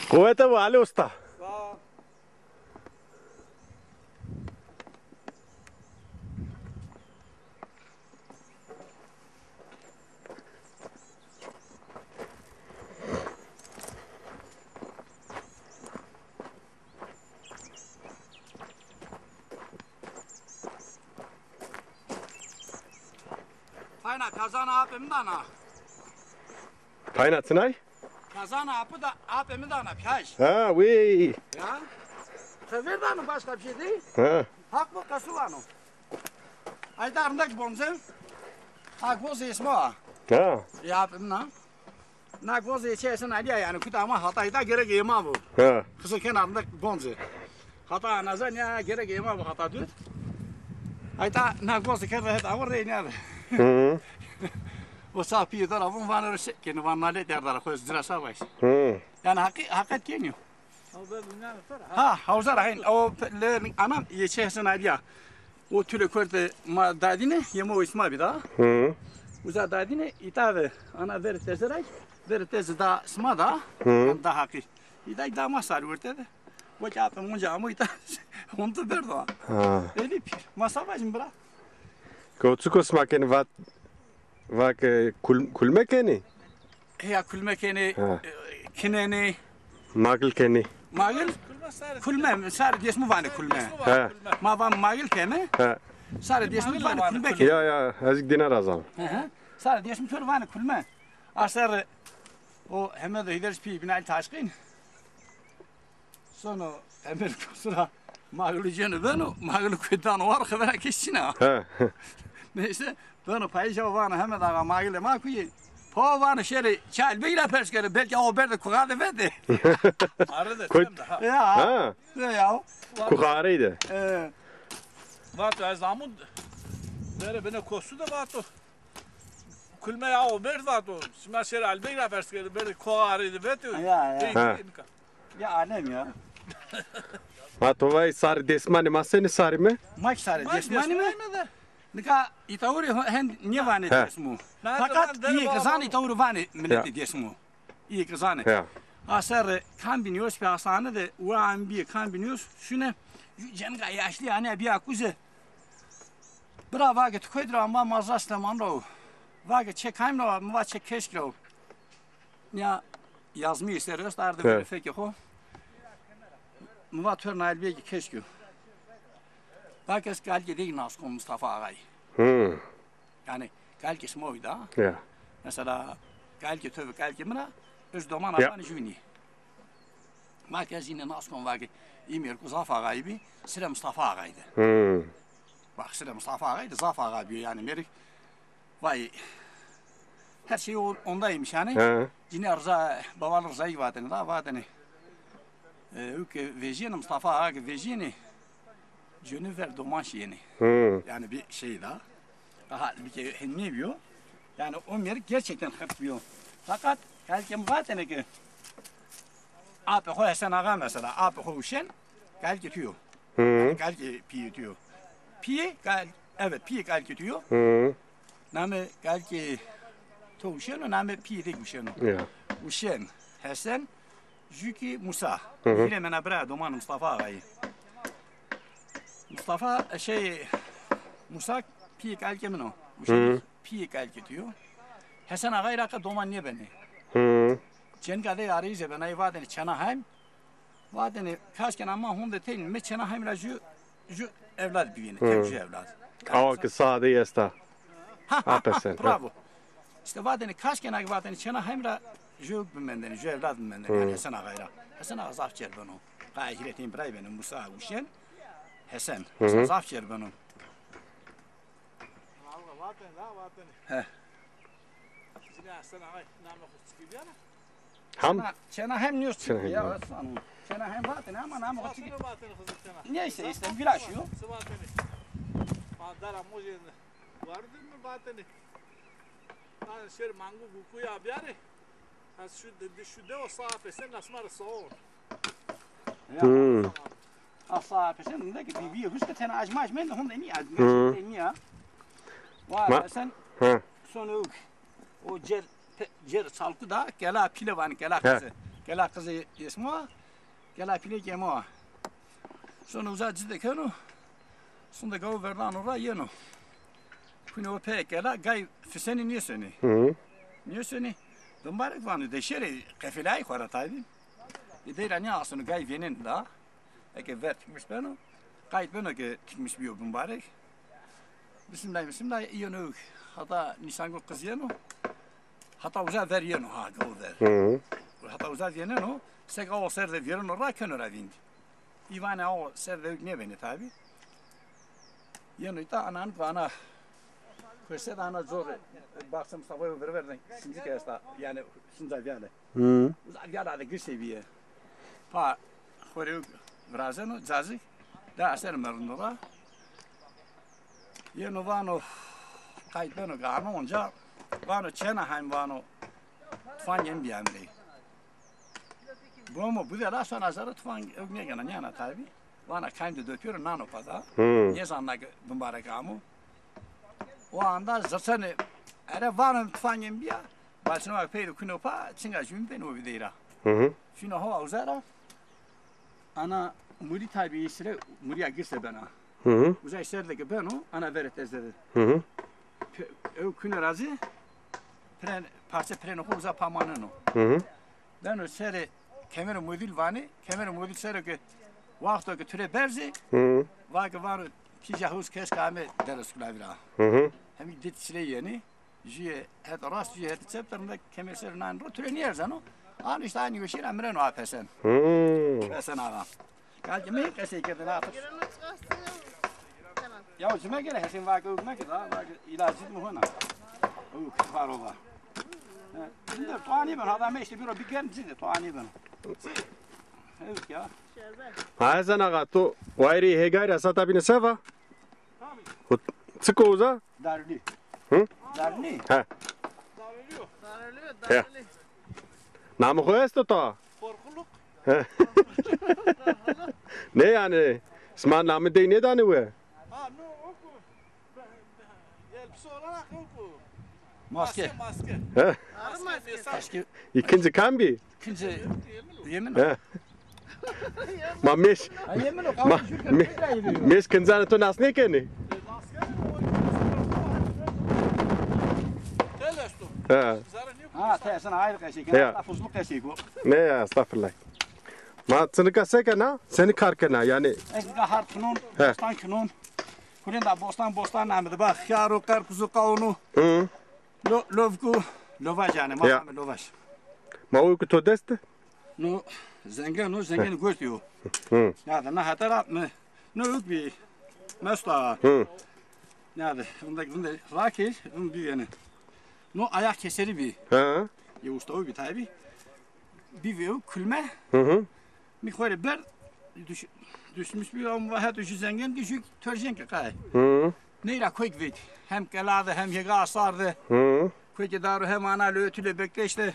Kuvvet bu Ali Usta. Payna kazan abim dana. Payna tınay? Kazan abi da abim dana piyaş. Ha, oui. Ya. Sever dana başka bir şey değil. Ha. Hak bu kası var o. Aydarındak bonzen. Hak bu ismi o. Ha. Ya abim na. Nak bu içersin ali yani kutama hatayda gerek yema bu. Ha. Kızın kenarında bonze. Hata nazan ya gerek yema bu hata düt. Ayda nak bu kere het avur değil yani. Hı. O sapi tarafın vanır şeklini vanale derler koz dirasa baş. Hı. Yani hakikat deniyor. Ha, havza rahin. O anam yeçehsin aliya. O tüle körde ma dadine yemo isma bir daha. Hı. Uza dadine itave ana ver tezeray. Ver tez da sma da. Da haki. İday da masar vurtede. Bu çapı munca amu ita. Ontu berdo. Ha. Eli pir. Masa bacım bra. Koçukos maken vak kulmekeni? Ya kulmekeni Ha. kineni Magil keni. magil kulme sar desmu vane kulme. Ha. Ma van magil kene. Ha. Sar desmu vane kulme kene. Ya azıcık dinar azam. Sar desmu tör vane kulme. Asar o hemen de hiders pi binal taşkın. Sonra hemen kusura magil jene beno magil kudan var khara kişina. Ha. Neyse beno payja vane hemen daga magil ma kuyi. Po vane şere çal beyla perskere belki o berde kugadı verdi. Arada Koy- sen de ha. Ya. Ha. Ya. Kuharıydı. Vat az zamund. Dere bene kostu da vat o. Kulme ya o berd vat o. Smaşer albeyla perskere berde koarıydı vet. Ya. Ya annem ya. Ha tovay sar desmani maseni sari mi? Maç sarı desmani mi? Nika itavuri hen niye vane Ha. desmu. Fakat iyi kızan itavuri vane milleti desmu. İyi kızan. Ya. Asar kan biniyoruz bir hastane de uğran bir kan biniyoruz. Şuna cenga yaşlı yani bir akuze. Bra vaget koydra ama mazasla manro. Vaget çek heimlo mu var çek keşklo. Ya yazmı isteriz dardı böyle Evet. feki ho. Mu var törnal bir keşklo. Vaget galge değil naskon Mustafa ağay. Hı. Yani galge smoyda. Ya. Mesela galge tövbe galge mina öz doman Ja. apan juni. Merkezine naskon vage İmir Mustafa ağay bir Sıra Mustafa ağaydı. Hı. Bak Sıra Mustafa ağaydı Zafa ağay diyor yani merik. Vay her şey ondaymış yani. Ha. Yine Rıza babalı Rıza'yı vadeni da vadeni. Ülke vejini Mustafa ağay vejini Jönüver doman şeyini. Hı. Yani bir şey daha. Daha bir kere ne diyor? Yani o merik gerçekten hırtlıyor. Fakat belki vadeni ki abi o Hasan ağa mesela abi o Hüseyin gel gidiyor. Hı. Gel pi diyor. Pi gel evet pi gel gidiyor. Hı. Name gel ki to Hüseyin name pi de Hüseyin. Ya. Hüseyin Hasan Jüki Musa. Hı hı. Yine bana bırak doman Mustafa ağayı. Mustafa Musa pi gel kimin o? Hüseyin pi gel gidiyor. Hasan ağayı raka doman niye beni? Hı. Cengade arayıza ben ay vadeni Çanaheim. Vadeni kaçken ama hunde teyin me Çanaheim la ju evlad büyüğünü, tevcih evlad. Ama ki sade yesta. Apesen. Bravo. İşte vadeni kaçken ay vadeni Çanaheim la ju bimenden, ju evlad bimenden yani Hasan ağayla. Hasan ağa zafçer benu. Kahiretin bray benim Musa Uşen. Hasan zafçer benu. Allah vatani la vatani. Zine aslan ağay namı kutsu gibi yana. Ham? Çena hem niyor Çena hem ya niyor. sanırım. Çena hem batın ama namı kutsu gibi. Sıvatını batını kızım sana. Neyse işte gülaşıyor. Sıvatını. Dara mojin vardı mı batını? Ha şer mangu buku ya biyare. Ha şu de o sağa pesen nasmar soğur. Asa pesen de ki bir huska tena ajmaj men de hon da ni Hı. ajmaj ni ya. Var sen Ha. sonu o cer salku da gela pile van gela kızı. Gela kızı ismi gela pile kemo. Sonu uzadı da kano. Sonda go verlan ora yeno. Kuno pe gela gay fiseni niye seni? Hı. Niye seni? Dumbarık vanı de şere kefilay khara tabi. İdeyra ne asını gay venin da. Eke vertmiş beno. Gayet beno ki tikmiş bir dumbarık. Bismillah yeno. Hatta nisango kız yeno. Hatta uzak ver yeno ha go ver. Hı. Hatta uzak yeno. Seka o serde verino ra kenara vind. İvane o serde ne beni tabi. Yeno ita anan bana Kırsa da ana zor baksam sabah ververden şimdi kesta yani şimdi yani. Hı. Uzak da gir seviye. Pa xoreu vrazeno zazik da aser mernora. Yeno vano kayıt beno gano onca vano çena hem vano tfanyen biyamde. Bu da sonra azara tfan ögne gana yana tabi. Vana kendi döküyor nano pada. Hı. Ne zanna mübarek amu. O anda zaten era varım tfanyen biya. Başına bak peydo kunopa çinga jümpen o videra. Hı. Fino hava uzara. Ana muri tabi isre muriya girse bana. Hı. Uzay serdeki ben o ana veret ezdedi. Hı. Ev küne razı. Pren parça pren o uza pamanın o. Hı. Ben o sere kemer modül vani kemer modül sere ki vakti ki türe berzi. Hı. Vakti var pijahus keskame ders kulavira. Hı. Hem dit sile yeni. Jiye het rast jiye het çepterinde kemerser nan ro türe niyer zano. An işte aynı göşir emren o apesen. Hı. Pesen ağa. Gel mi kese kedin atır. Tamam. Ya cime gele hesin vakı ukma ki da vakı ilacı mı hona. Uk var ola. Şimdi tuani ben adam işte bir o bir genci de tuani ben. Evet ya. Ha sen ağa tu vairi hegayra satabine seva. Çıko uza. Darli. Hı? Darli. Ha. Darılıyor. Darılıyor. Namı koyuyorsun ta. Korkuluk. Ne yani? Sman namı değil ne tane ve? Ha no oku. Elbise olarak oku. Maske. Maske. Ha. Arı maskesi. Maske. İkinci kambi. Kince yemin o. Ha. Ma meş. Ha yemin o. Ma Kavga şürken bir daha yürüyor. meş kınzanı tu nas ne keni? Maske mi o? Telesto. Ha. Zarın yok. Ha teysen ayrı kaşık. Ya. Lafızlık kaşık o. Ne ya estağfurullah. Ma seni sekena, seni karkena yani. Ekka hartının, He. bostan künün. Kulen da bostan namıdı. Bak yaru karpuzu kavunu. Hı. Lovku. Lovaj yani. Ya. Mahmut lovaj. Ma uyku to deste? No zengin görtüyor. Hı. Ya da ne hatara mı? Ne yok bir. Mesla. Hı. Ya da bunda rakir bir yani. No ayak keseri bir. Ha. Ya usta o bir tabi. Bir ve külme. Hı hı. Mikore ber düşmüş bir ama hat düşü zengin düşük törjen ki kay. Hı. Neyra koyk vet. Hem keladı hem yega asardı. Hı. Koyk daru hem ana lötüle bekleşti.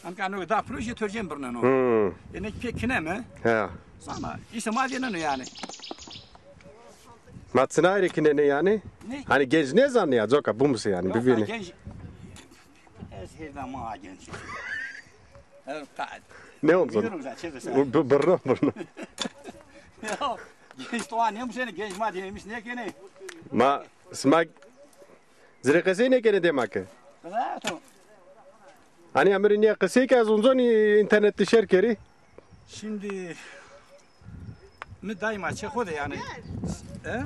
Hem kanı da proje törjen birnen o. Hı. Ne pekine mi? Ha. Sana isim adının yani. Ma sınayre kine ne yani? Ne? Hani genç ne zannıyor? Zoka bu musun yani? Yok, Birbirine. genç. Ezherden ma genç. Evet, Ne olsun? biliyorum zaten çevresi. Burnu. Ya genç doğan ne bu sene genç ma demiş ne kene? Ma smak zrekesi ne kene demek ki? Evet. Hani amirin kısı ki az uzun internette şerkeri. Şimdi mi daima çeko da yani. He?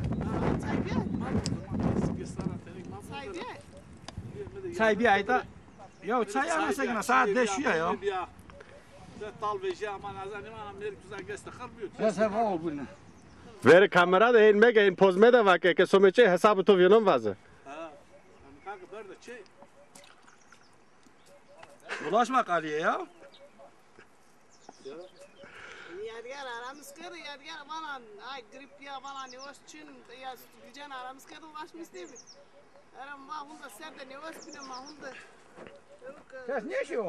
Çay bir ayda. Ya çay anasına saat 5 ya. Talveci aman azan iman Amerika'da geste kırmıyor. Ya sen var ol bunu. Ver kamera da elmek en pozme de vak ki someçe hesabı to vinon vazı. Ha. Kanka böyle şey. Bulaşma Ali'ye ya. Yadigar aramız kırdı, Yadigar bana ay grip ya bana ne olsun için ya gücen aramız kırdı ulaşmış değil mi? Aram ma hunda serde ne olsun bile ma hunda. Kes ne işi o?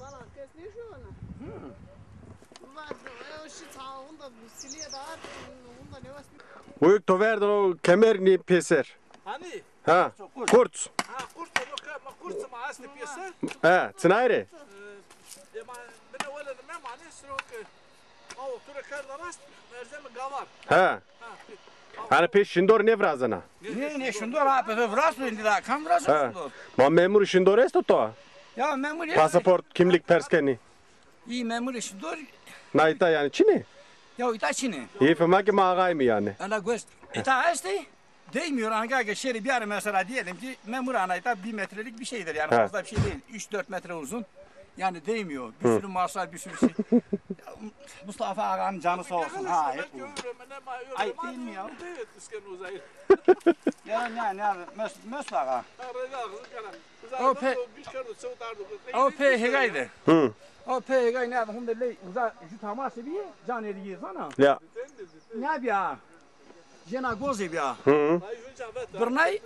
Bana kes ne işi ona? Bunlar o şey ta hunda siliye daha hunda ne olsun? Uyuk to verdi o kemerini peser. Hani? Ha. Kurt. Ha kursa yok ama kursa ma asli piyasa. Ha. Tınayre. Dema bana wala ne mani srok. O tura karda rast merzem gavar. Ha. Hani peş şindor ne vrazana. Ne şundur abi vraslı indi da kan vraslı Ha. şundur. Ma memur şindor esto to. Ya memur ya. Pasaport, kimlik, perskeni. İyi memur şundur. Naita yani Çin'i. Ya ita Çin'i. İyi fema ki mağay mı yani? Ala göst. İta este. Değmiyor anga şeri bir ara mesela diyelim ki memur ana ita 1 metrelik bir şeydir yani Ha. fazla bir şey değil. 3-4 metre uzun. Yani değmiyor. Bir sürü masal bir sürü şey. Ya, Mustafa ağanın canı sağ olsun. Ha hep bu. Ay, değil mi ya? Ya ne Mustafa. O pe hegaydı. Hı. O pe hegay ne hunda le uza ju taması bir can ediyor sana. Ya. Ne biya? Jena gozi biya. Hı. Bernay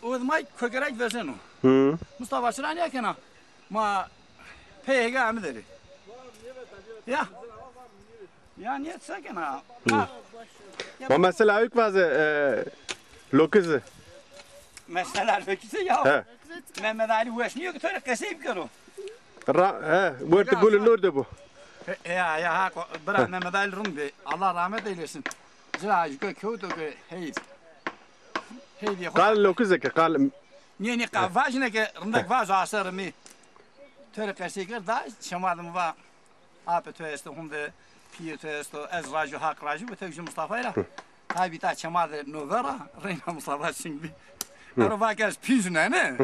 udmay kökerek vezenu. Hı. Mustafa sıra ne kana? Ma pe hegay amderi. Ya. Ya niye sakana? Ma mesela uyuk vazı lokızı. Mesela öküse ya. He. Mehmet Ali Ulaşmıyor ki töre keseyim karo. He. Vurdu gülün nurdu bu. Ya ha bırak Mehmet Ali Rumbi. Allah rahmet eylesin. Zira yüke köyde ki hey. Hey diye. Kal lokızı ki kal. Ne vajne ki rındak vaj asarı mi. Töre keseyim da şamadım va. Abi töveste hunde piye töveste ez raju hak raju ve tevcü Mustafa ile. Tabi ta çamadı novera Reyna Mustafa şimdi. Araba gez pizne ne?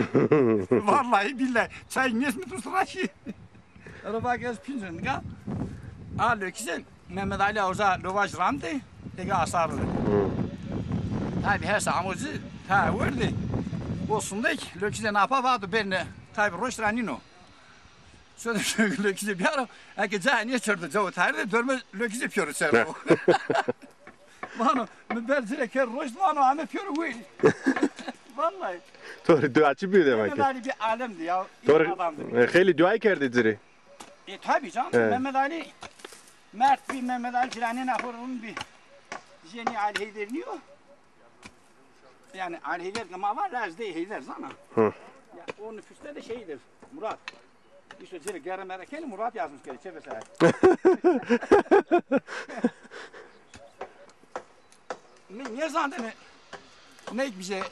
Vallahi billahi çay nes mi tusturaşı? Araba gez pizne ga. Alo güzel. Mehmet Ali orada lovaj ramdı. Ege asarlı. Tabi her samuzu ta verdi. Olsundaki lökize ne yapavadı beni tabi roşranino. Sonra lökize bir ara eke cahaniye çördü. Cavı tarihde dörme lökize yapıyor içeride. Mano, ben direkt roş mano ame yapıyor bu. Vallahi. Doğru duacı bir demek Mehmet ki. Ali bir alemdi ya. iyi Doğru. adamdı. Heli dua kerdi ziri. Tabii canım. Evet. Mehmet Ali Mert bir Mehmet Ali filanın ahurun bir Jeni Ali Heyder diyor. Yani Ali Heyder ama var Laz değil Heyder sana. Hı. Ya o nüfusta da şeydir Murat. İşte zira Gerem Erekeli Murat yazmış geri çevese. Ne zannedin? Ne bir şey